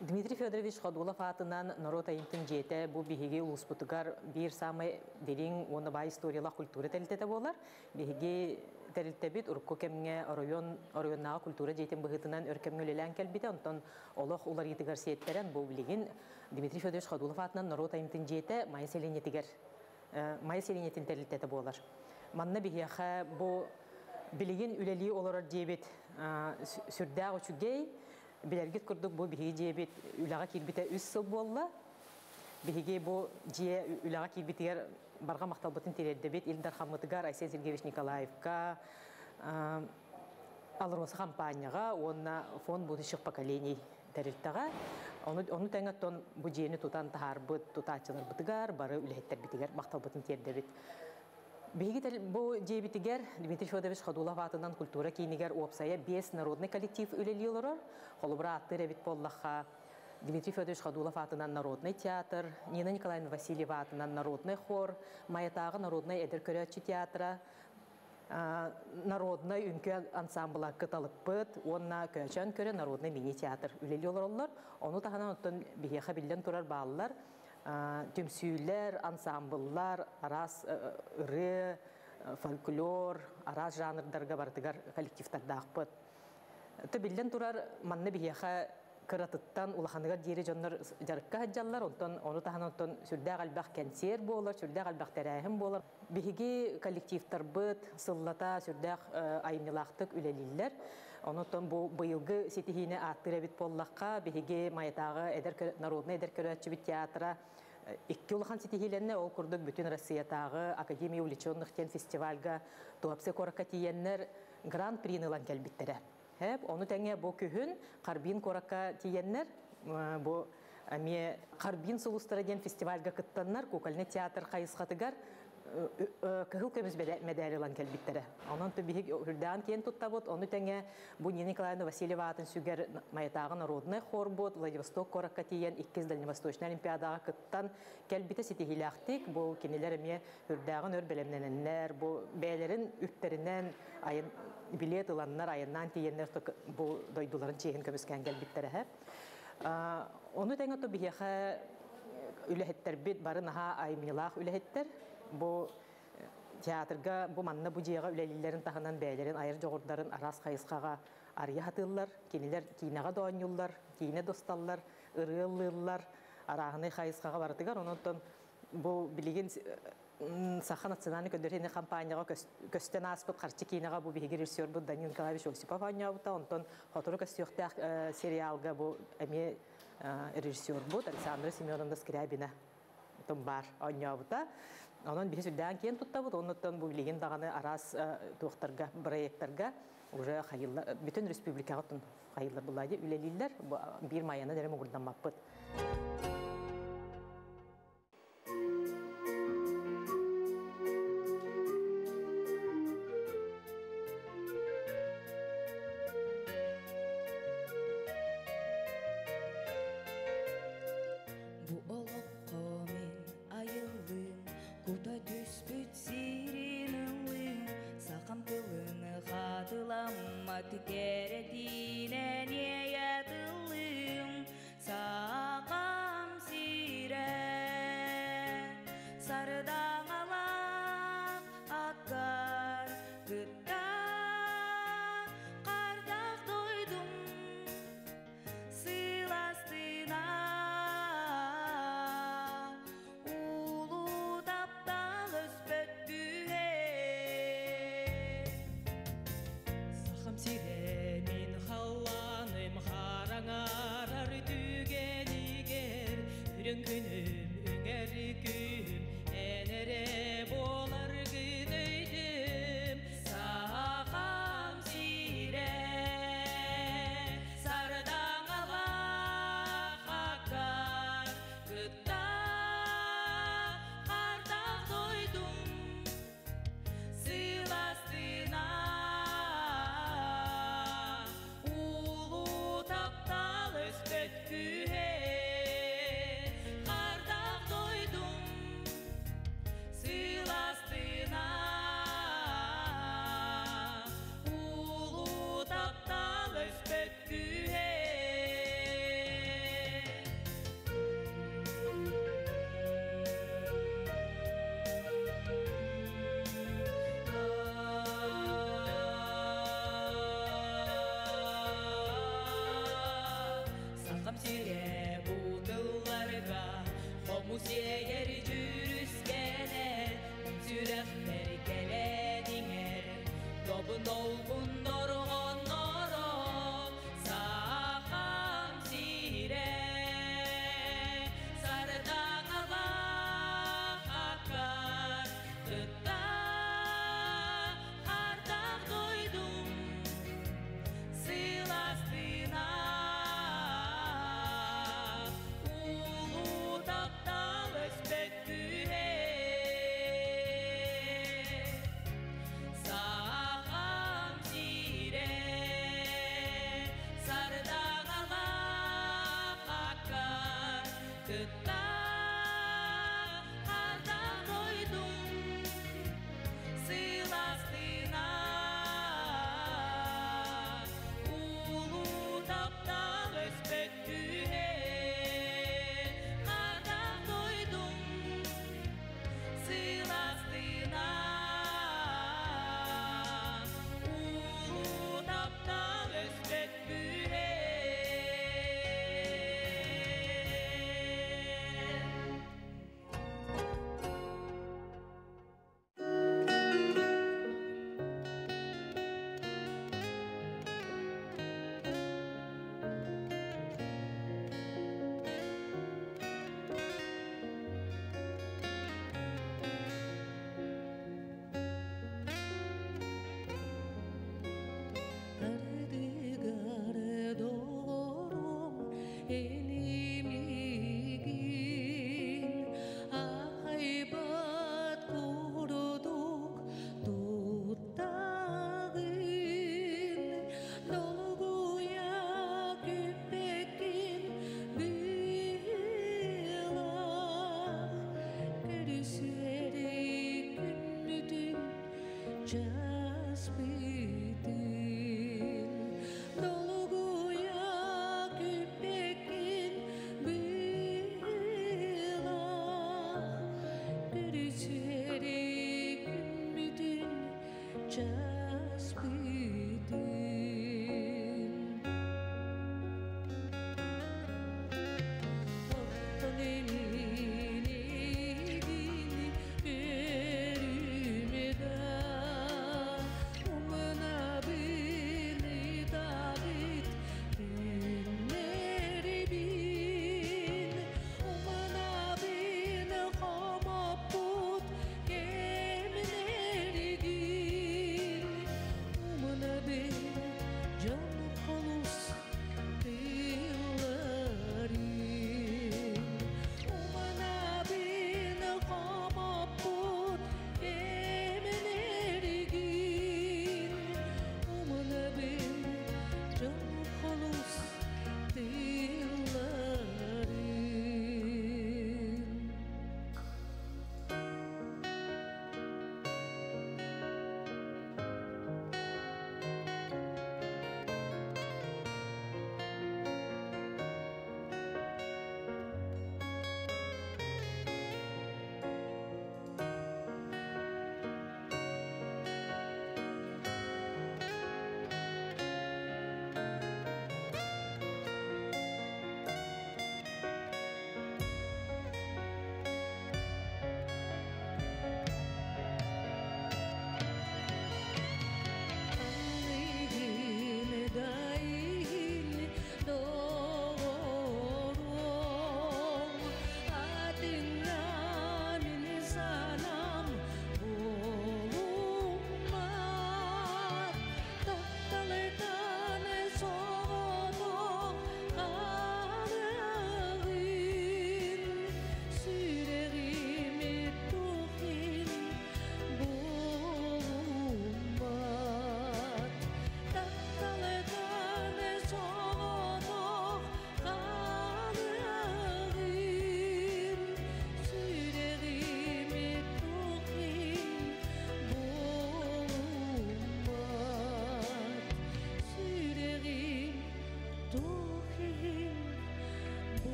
Дмитрий Федорович Ходулов атынан народ айынтын жете бу биһиги улуспутугар бир самый дерин оны бай историялах культура тәлтәтә болар. Биһиги тәлтәбит урку кемгә оройоннага культура жетен быһытынан өркемгөлелән кәлбите, онтон олох улар итигәр сеттерен бу билигин Дмитрий Федорович Ходулов атынан народ айынтын жете майселенетигәр майселенетин тәлтәтә болар. Манна биһиха бу билигин үлели олар дебит сүрдә учугей Билергит курдук бу биһиги жебит үлага килбите 3 сыл болла. Биһиги бу же үлага килбитер барга макталбытын терерде бит Илдар Хамматыгар Айсен Сергеевич Николаевка алроса компанияга онна фонд будущих поколений терилтага. Оны тәңәттон бу жени тутан тахарбыт тутачылар бытыгар бары үлеттер битигер макталбытын терде бит. Биһиги бу жебитигер Дмитрий Федорович Ходулов атынан культура кинигер опсая 5 народный коллектив үлелилер. Холубра аттыр бит боллаха Дмитрий Федорович Ходулов атынан народный театр, Нина Николаевна Васильева атынан народный хор, Маятагы народный эдер көрәтчи театра, народный үнкө ансамбла кыталыппыт, онна көчөн көрө народный мини театр үлелилер олар. Оны таханан оттон биһиха билден турар баалар. Тümsüller, ансамбллар, арас ыры, фольклор, арас жанрдарга бартыгар коллективтарда акпыт. Төбилден турар манны биһиха кыратыттан улаханыгар дире жоннор жарыкка хаджаллар, онтон оны таханан онтон сүрдә галбах концерт болар, сүрдә галбах тәрәһим болар. Биһиги коллективтар быт, сыллата сүрдә айнылактык үлелилләр. Онтон бу быелгы сетихине аттыра бит боллакка биһиги Маятагы эдер народный эдер көрәтчи бит театра 2 улахан сетихиленне ол курдук бүтүн Россиятагы Академия увлечённых тен фестивальга туапсе коракатиеннер гран-при нылан келбиттере. Хеп, оны тәңе бу күһүн Карбин коракка тиеннер бу аме Карбин сулустара ден фестивальга кыттаннар кукольный театр кайысхатыгар кыгыл көмүз медалилан келбиттере. Анан төбиһиг үрдән кен туттабыт, оны тәңе бу Нина Николаевна Васильева атын сүгер Маятагы народный хор бут, Владивосток коракка тиен 2 дальневосточный олимпиадага кыттан келбите сетихилактик, бу кинелер эме үрдәгын өр белемненнер, бу бәйләрен үптеринен айын билет аланнар айыннан тиеннер бу дойдуларын чеген көмүскән келбиттере. Оны тәңе төбиһига үлехеттер бит барынаха аймилах үлехеттер. Бу театрга бу манна бу жыйга үлелилерин таханан бәйләрен айыр жогордарын арас кайыскага арыя хатыллар, кинилер кинага доонюллар, кине досталлар, ырыллылар, арагыны кайыскага бардыгар. Онтон бу билеген Саха национальный көндөрөне компанияга көстөн аспыт карчы кинага бу биһиги режиссер бу Данил Николаевич Осипов анябыта. Онтон хотору көстөктәк сериалга бу эме режиссер бут Александра Семеновна Скрябина том бар оннябыта. Онон бихи сүрдән кен туттабыт, оннан бу билеген даганы арас туактарга, проекттарга уже хайылла бүтүн республикага тун хайылла булайды үлелиллер. Бир майяна дере мугурдан маппыт.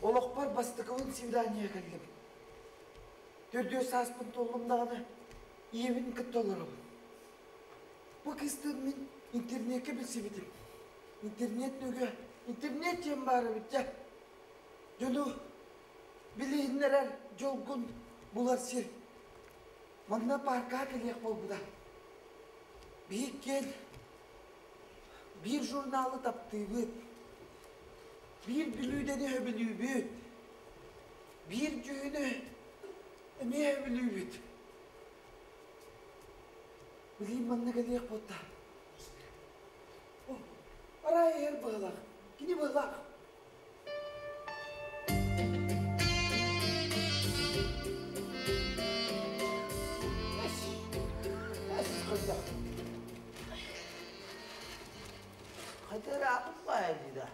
Олоқпар бастықывын свидания кәлгім. Төрдөө саспын толымдағына ебін күтті оларым. Бұл кестің мен интернетке білсе бітім. Интернет нүгі, интернет жем бары бітті. Жөну білейінлер әр жолғын бұлар сер. Маңна парқа келек бол бұда. Бейік кел, бір журналы тапты бұд. Bir bilüydeni höbülübüt. Bir cüğünü ne höbülübüt. Bileyim bana geliyek botta. Araya yer bağlak. Yine bağlak. Nasıl kızda? Kader ağım bayıldı da.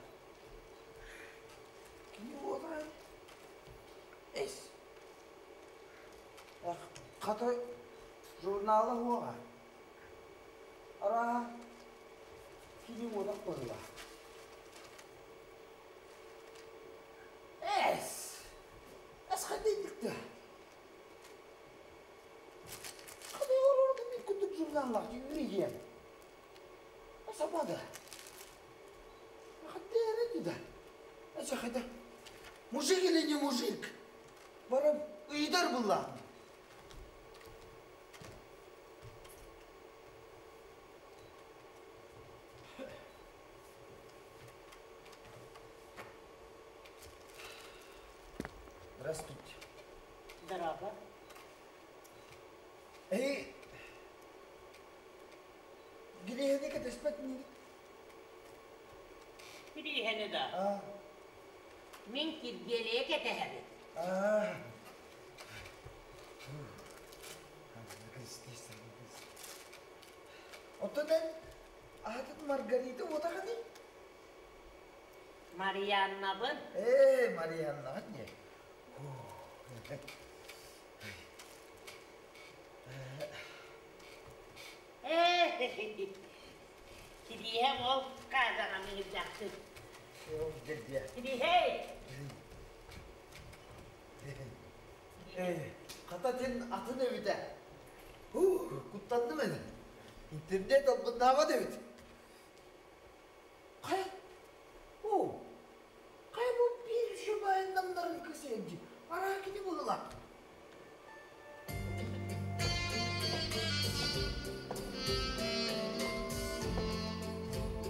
Қата журналы оға. Ара кейін одақ болыла. Қандай дікті? Қандай орырды мен күндік журналлақ үйреген? Сапады. Қандай әрі деді? Қайда? Мужик или не мужик? Барам үйдар бұлла. Здравствуйте. Здорово. Грехи как-то спать не. Грехи да. Мен киргелeye кетехебит. Отодан атыт Маргарита отағаны? Марианна бын. Марианна не. Kirihem ol kazana mehibdaktır. Dedi. Kirihey. Kata senin atın evide. Kutlandı beni. İnternet algınlığa devit. Kay? Kay bu bir şu bayınlamların kısayınca. Ara gidip olurlar.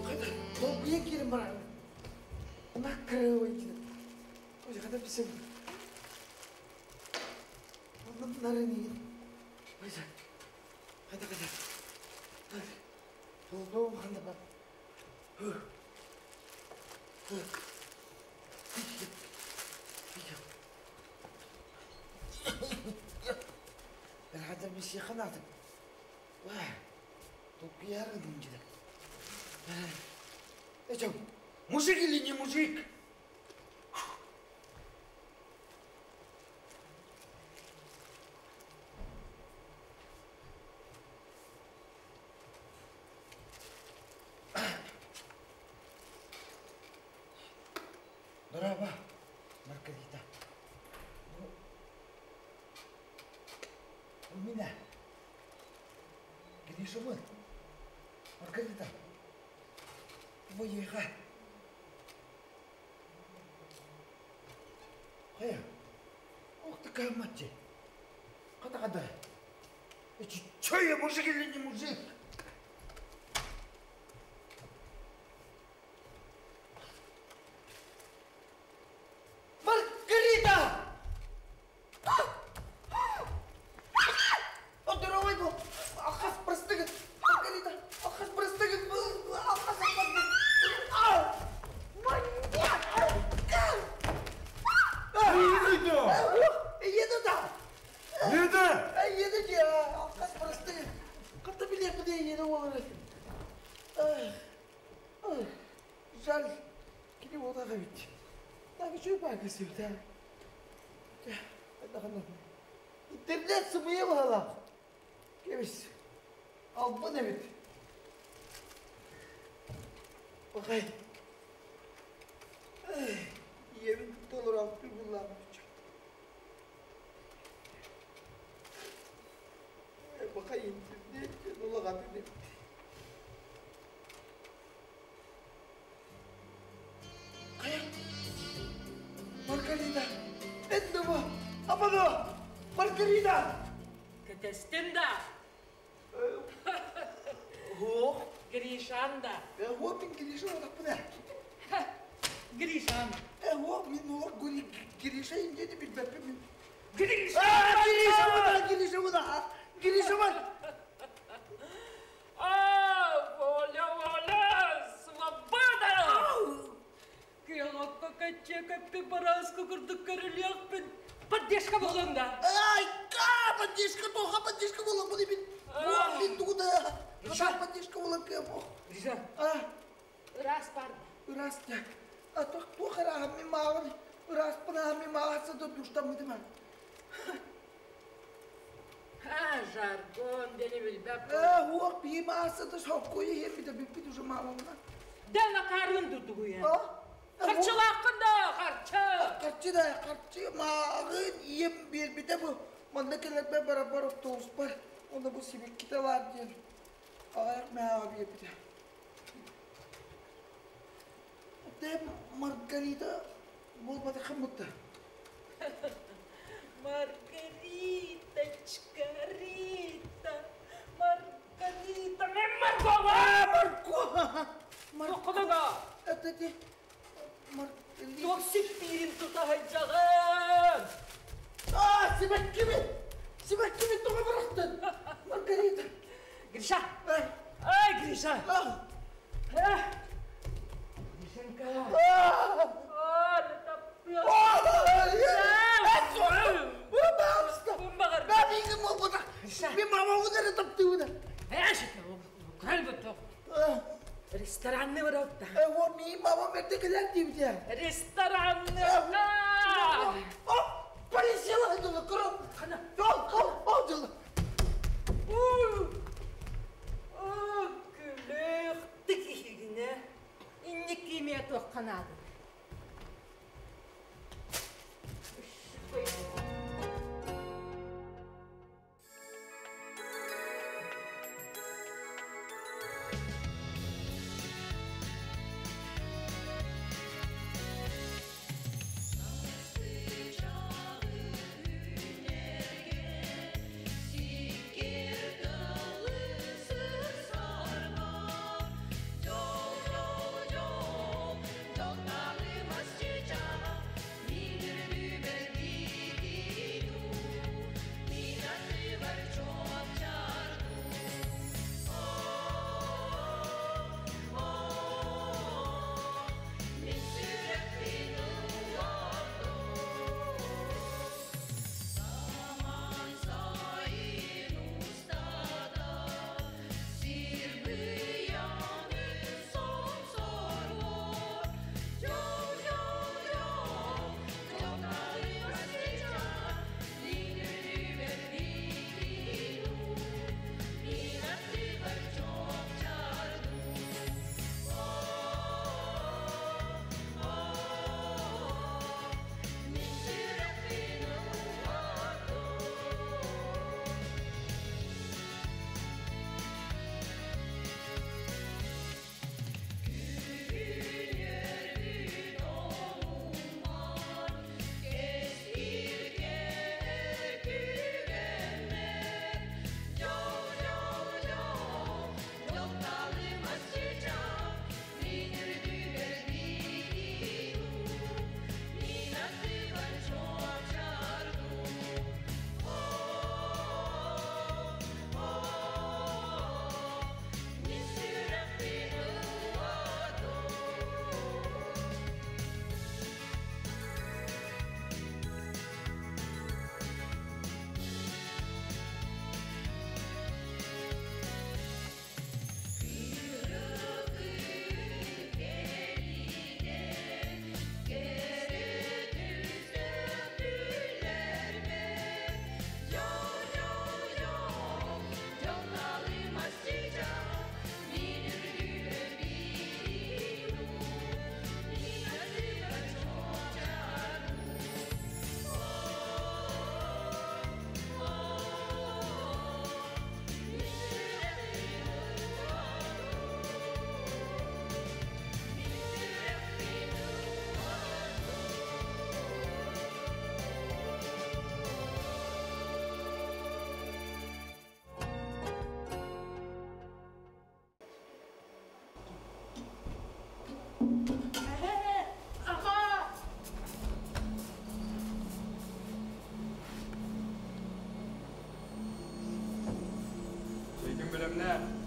Kayda, dolguya girin bana. Ona kırığı oyuncu. Oca kadar bir sevim. Onların yiyin. Oca. Hadi. Dolduğum anda bak. Ben hadi bir şey kanadım. Тут yarın önce. Ecem, muzik или не мужик? Здорово, Маргарита. У меня. Где же вы? Маргарита. Выехай. Ох ты какая мать. Когда? Че я, мужик или не мужик? Жаль, кini oda kabit. Tapi coba ke sudah. İnternet sıvıya bağla. Kemis. Al bu ne bit? Okay. Yemin. $100 alıp bir kullanmayacağım. Bakayım ne ola kadar. Kaya. Margarita. Ende bu. Apa do? Margarita. Ketestin da. Ho. Grişan da. Ho bin girişe olarak bu ne? Grişan. Ho min ola girişe ince de bir bepimin. Grişan. Girişe bu da. Girişe var. Воля, свобода! Киялакка кача каппи бараску курдук көрүлөкпүн. Поддержка болгонда. Ay, поддержка тоха, поддержка була, bunu bin. Bu bin tuğda. Kadar поддержка була kemo. Grişan. Раз бар. Uras ya. Atok bu kara hammi mağın. Uras bana hammi mağınsa da duşta mıydı ben? Жаргон дени билбеп. Huak bir mağınsa da çok koyu hem bir de bir duşa mağınına. Дана карын туту bu ya. Харчыл hakkında, harçı. Karçı mağın yem bir de bu. Mandakiler beraber otobüs var. Onda bu sivik kita var diye. Ayak mı abi bir de. De Margarita bulmadı kımıttı. Маргариточка, Рита, Маргарита, не Маркова! Маркова! Это Margarita. Yok siktirin tutacağım. Simek gibi toka bıraktın. Margarita. Grisha, Ay. ay Grisha. Grishanka. Ne yapıyorsun? Ben bildim o kadar. Bir mama o kadar taptı bu da. Kalbito. Restoran ne var orada? O mi mama verdi kadar değil ya. Restoran ne var? Polis yalan dolu kurum. Al dolu. Gülük dikişine inlik giymeye tokkanadı. görüne.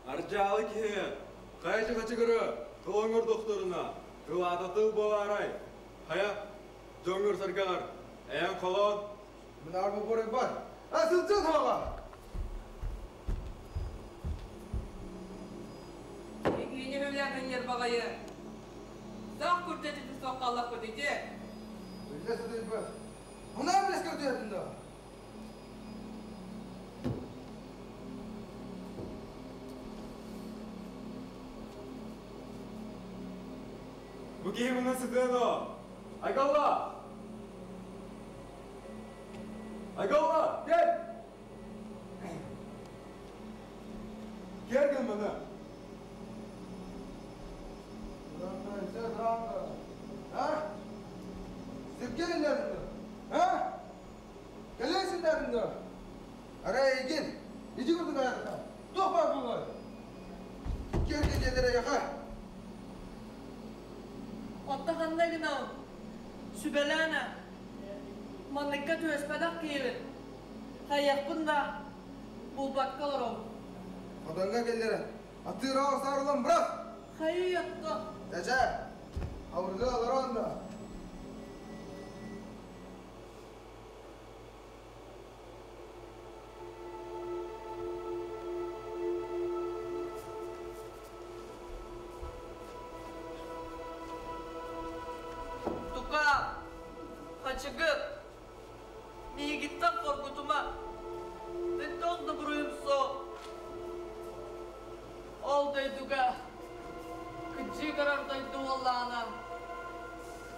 Arcalı ki, kayıcı kaçı kırı, kılınır doktoruna, kıvadatı boğaray. Haya, döngür sarkar, eğen kolon. Mınar bu borek var. Asıl çıl hava. Yeni hövlerden yer bağayı. Zah kurteti sokallah kurteti. Öyle söyleyip var. Ona bile sıkıntı yerdinde. Bu kimi nasıl dönüyor? Aygalla! Aygalla, gel! Gel bana. Ha? Siz gelin derinde. Ha? Gelin derinde. Araya gel. İci kurduk ayakta. Topar bunlar. Gel gecelere yaka. Ottahanna gına. Sübelana. Manlıkka tüespedak kiyelir. Hayyak bunda. Bulbat kalırım. Odanga gelere. Atı rağı sarılan bırak. Hayyatta. Caca. Avruda alır onda. Tuka. Kaçıgı. Niye gittin korkutuma? Ben de onda burayım so. Olday tuka. Kıcı karardaydı vallağına.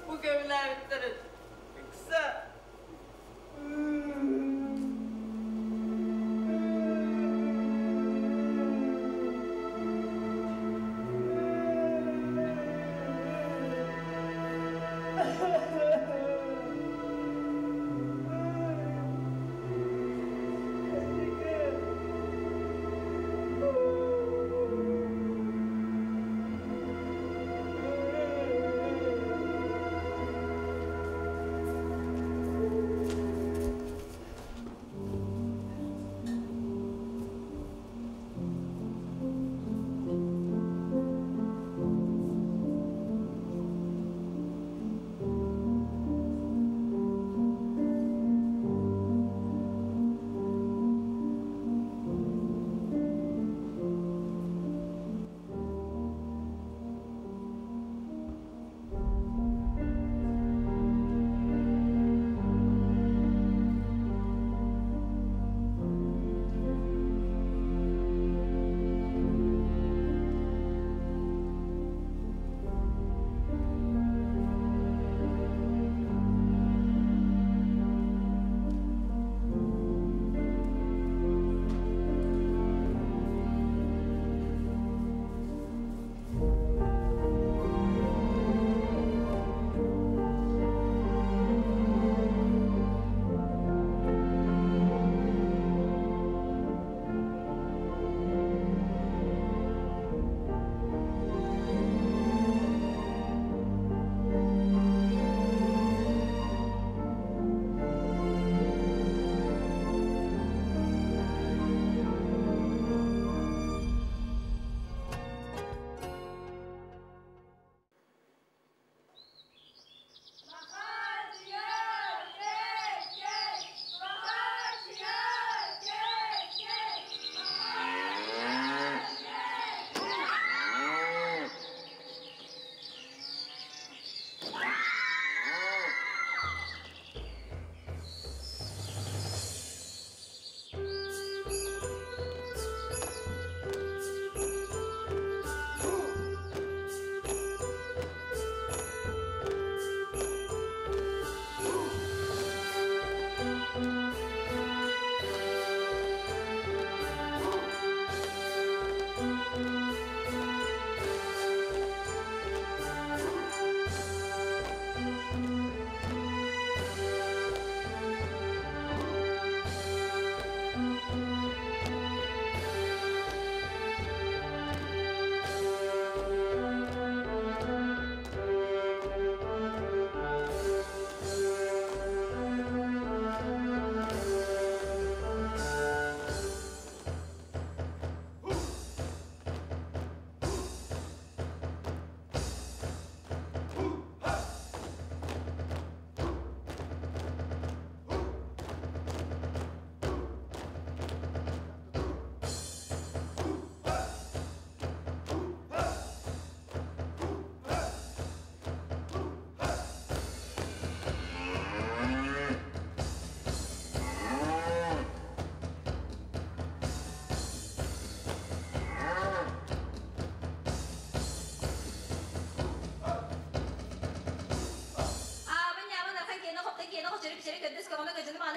Bu gevler bitlerin. Kısa.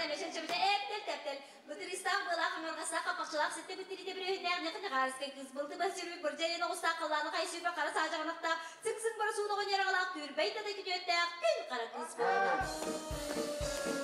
meşen çabuşa eptel. Bu tür İstanbul'a kamargasa kapakçılak sitte bu tiri de bir öğünler ne kadar karıska kız buldu. Basırı bir cayına usta kallanı kayışı bir kara sağcağınakta. Sıksın barı suğunu oynayaralak tür. Beyta da gidiyor gün kara kız bu.